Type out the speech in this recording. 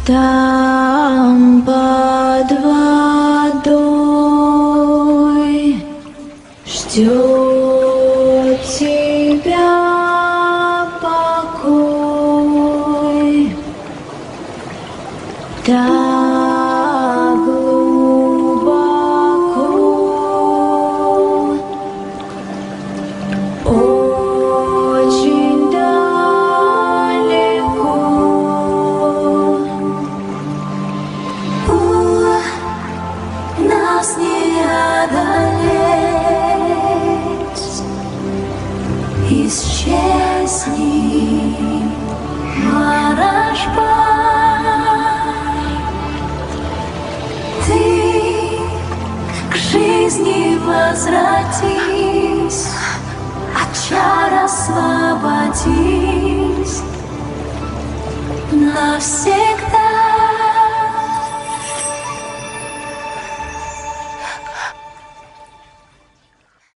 Там под водой ждет тебя покой. Так глубоко, очень далеко. Нас не одолеть, исчезни, ворожба. Ты к жизни возвратись, от чар освободись навсегда.